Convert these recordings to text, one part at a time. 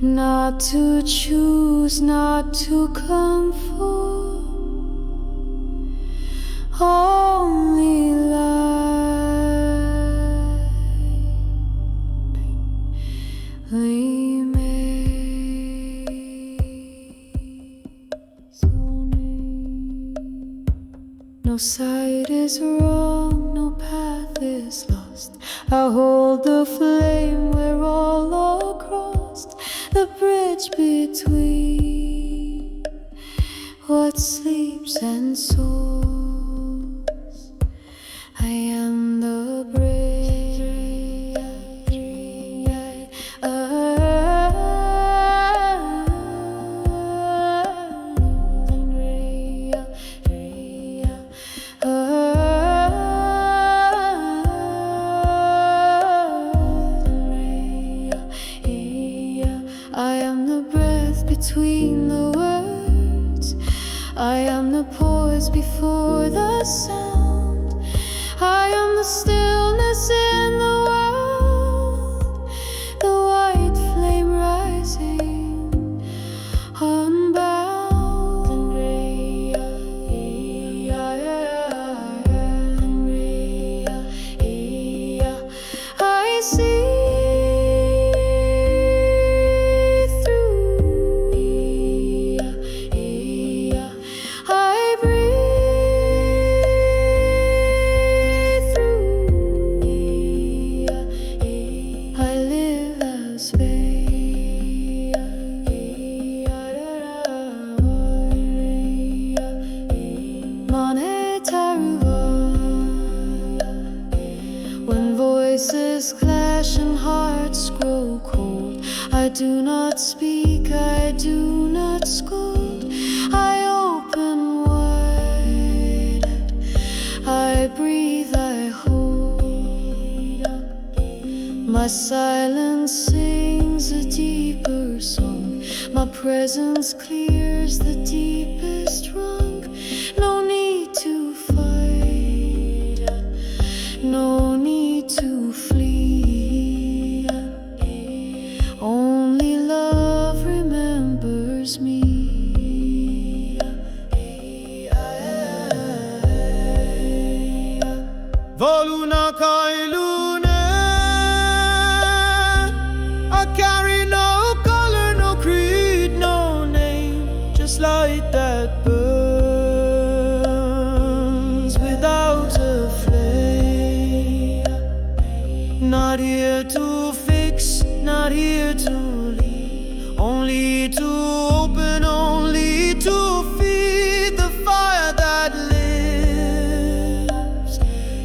not to choose, not to conform, only light remains. No side is wrong, no path is lost. I hold the flame where all are crossed, the bridge between what sleeps and soars. I am the bridge. I am the breath between the words. I am the pause before the sound. I am the stillness in the world, the white flame rising, unbound. I see when voices clash and hearts grow cold. I do not speak, I do not scold. I open wide, I breathe, I hold. My silence sings a deeper song. My presence clears the deepest wrong. No need to fight, no need to flee. Only love remembers me. Voh-Lu-Na Kai-Lu-Né. I carry no color, no creed, no name, just light that burns without a flame. Not here to fix, not here to lead, only to open, only to feed the fire that lives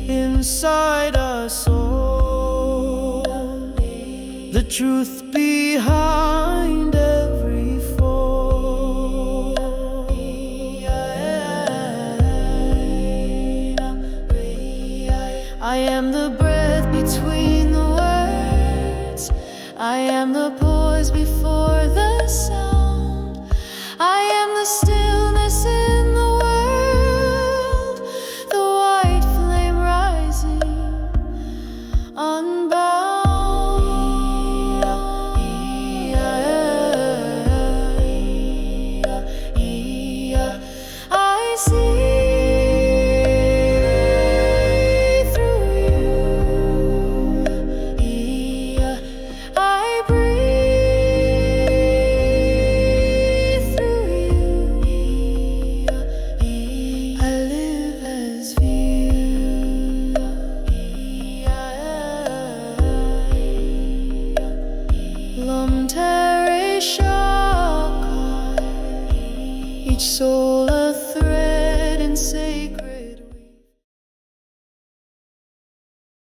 inside us all. The truth behind every fall. I am the breath between the words. I am the pause before the sound. I am the stillness.